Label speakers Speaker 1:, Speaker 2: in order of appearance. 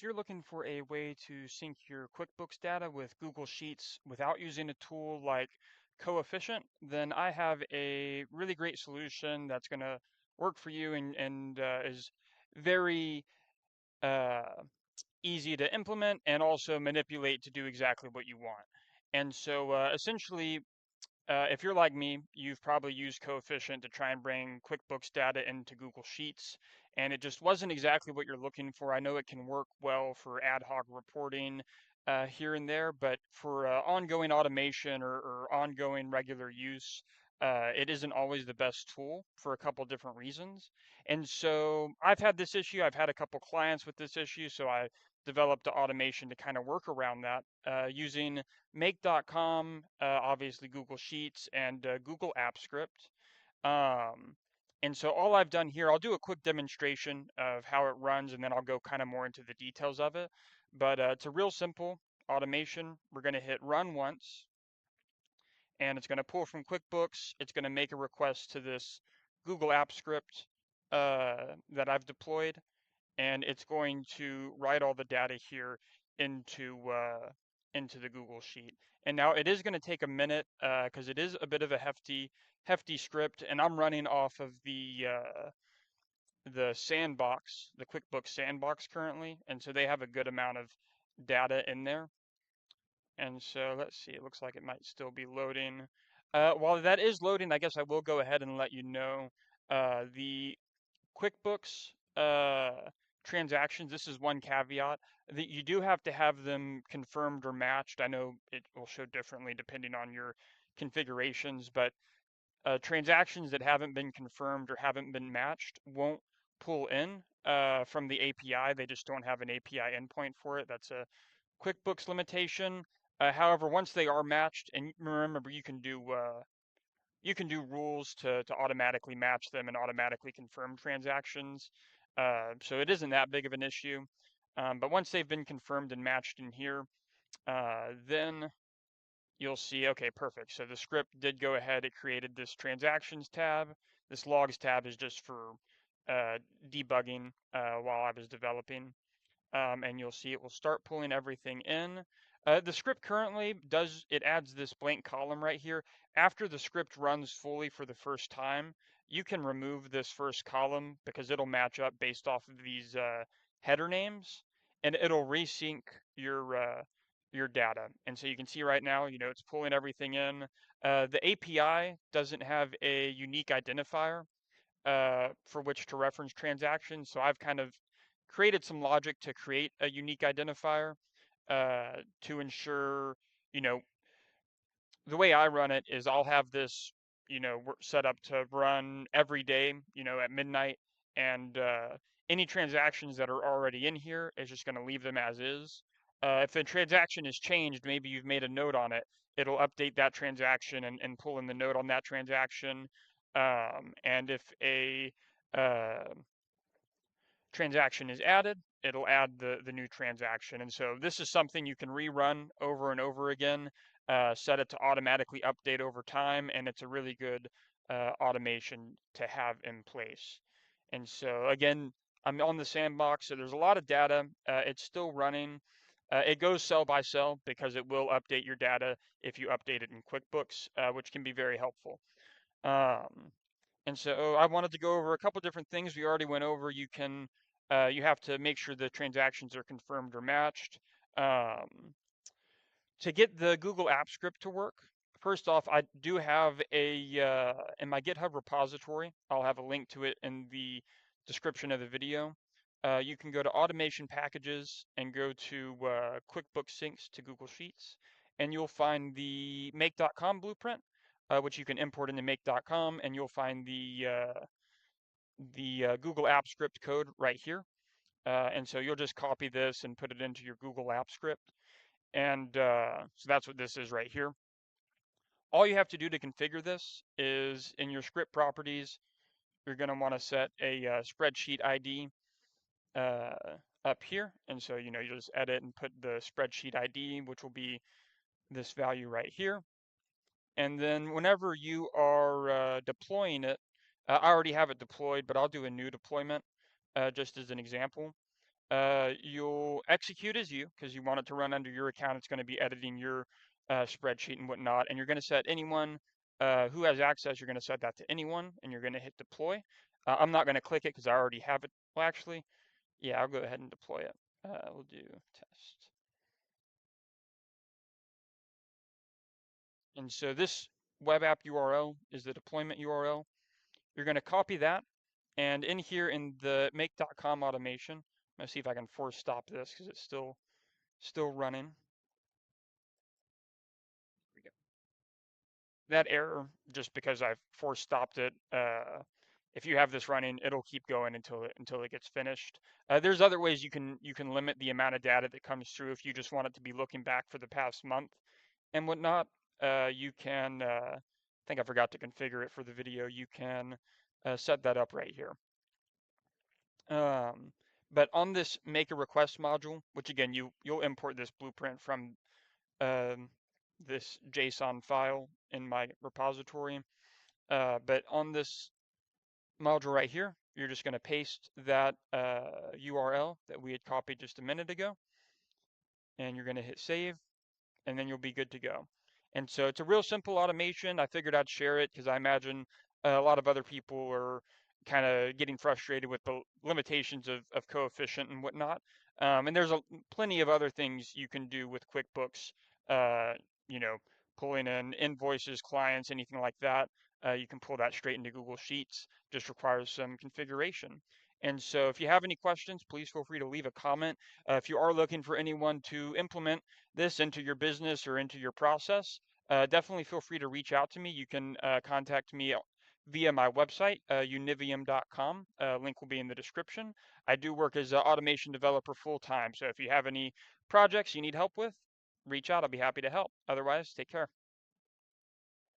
Speaker 1: if you're looking for a way to sync your QuickBooks data with Google Sheets without using a tool like Coefficient, then I have a really great solution that's going to work for you and is very uh, easy to implement and also manipulate to do exactly what you want. And so essentially, if you're like me, you've probably used Coefficient to try and bring QuickBooks data into Google Sheets, and it just wasn't exactly what you're looking for. I know it can work well for ad hoc reporting here and there, but for ongoing automation or ongoing regular use, it isn't always the best tool for a couple different reasons. And so I've had this issue. I've had a couple clients with this issue, so I developed the automation to kind of work around that using make.com, obviously Google Sheets, and Google Apps Script. Um, and so all I've done here, I'll do a quick demonstration of how it runs, and then I'll go kind of more into the details of it. But it's a real simple automation. We're going to hit run once, and it's going to pull from QuickBooks. It's going to make a request to this Google Apps Script that I've deployed, and it's going to write all the data here into into the Google Sheet. And now it is going to take a minute because it is a bit of a hefty script, and I'm running off of the sandbox, the QuickBooks sandbox currently, and so they have a good amount of data in there. And so let's see, it looks like it might still be loading. While that is loading, I guess I will go ahead and let you know the QuickBooks transactions, this is one caveat, that you do have to have them confirmed or matched. I know it will show differently depending on your configurations, but transactions that haven't been confirmed or haven't been matched won't pull in from the API. They just don't have an API endpoint for it. That's a QuickBooks limitation. However, once they are matched, and remember, you can do rules to automatically match them and automatically confirm transactions. So it isn't that big of an issue. But once they've been confirmed and matched in here, then you'll see, okay, perfect. So the script did go ahead. It created this transactions tab. This logs tab is just for debugging while I was developing. And you'll see it will start pulling everything in. The script currently it adds this blank column right here. After the script runs fully for the first time, you can remove this first column because it'll match up based off of these header names, and it'll resync your data. And so you can see right now, it's pulling everything in. The API doesn't have a unique identifier for which to reference transactions, so I've kind of created some logic to create a unique identifier to ensure, you know, the way I run it is I'll have this, set up to run every day, at midnight, and any transactions that are already in here is just going to leave them as is. If a transaction is changed, maybe you've made a note on it, it'll update that transaction and pull in the note on that transaction. And if a uh, transaction is added, it'll add the new transaction. And so this is something you can rerun over and over again, set it to automatically update over time, and it's a really good automation to have in place. And so again, I'm on the sandbox, so there's a lot of data. It's still running. It goes cell by cell because it will update your data if you update it in QuickBooks, which can be very helpful. Um, and so I wanted to go over a couple different things we already went over. You have to make sure the transactions are confirmed or matched. Um, to get the Google App Script to work, first off, I do have in my GitHub repository, I'll have a link to it in the description of the video. You can go to Automation Packages and go to QuickBooks Syncs to Google Sheets, and you'll find the make.com blueprint, which you can import into make.com, and you'll find the Google App Script code right here. And so you'll just copy this and put it into your Google App Script. And so that's what this is right here. All you have to do to configure this is in your script properties, you're going to want to set a spreadsheet ID uh, up here. And so, you just edit and put the spreadsheet ID, which will be this value right here. And then whenever you are deploying it, I already have it deployed, but I'll do a new deployment just as an example. you'll execute as you, because you want it to run under your account. It's going to be editing your spreadsheet and whatnot. And you're going to set anyone who has access, you're going to set that to anyone, and you're going to hit deploy. I'm not going to click it because I already have it. Well, actually, yeah, I'll go ahead and deploy it. We'll do test. And so this web app URL is the deployment URL. You're going to copy that. And in here in the make.com automation, I'm going to see if I can force stop this because it's still running. That error, just because I've force stopped it, if you have this running, it'll keep going until it gets finished. There's other ways you can limit the amount of data that comes through if you just want it to be looking back for the past month and whatnot. You can, I think I forgot to configure it for the video. You can set that up right here. But on this make a request module, which again you'll import this blueprint from um, this JSON file in my repository. But on this module right here, you're just going to paste that URL that we had copied just a minute ago, and you're going to hit save, and then you'll be good to go. And so it's a real simple automation. I figured I'd share it because I imagine a lot of other people are kind of getting frustrated with the limitations of coefficient and whatnot. And there's plenty of other things you can do with QuickBooks, uh, you know, pulling in invoices, clients, anything like that. You can pull that straight into Google Sheets, just requires some configuration. And so if you have any questions, please feel free to leave a comment. If you are looking for anyone to implement this into your business or into your process, definitely feel free to reach out to me. You can contact me via my website, univium.com. Link will be in the description. I do work as an automation developer full time. So if you have any projects you need help with, reach out. I'll be happy to help. Otherwise, take care.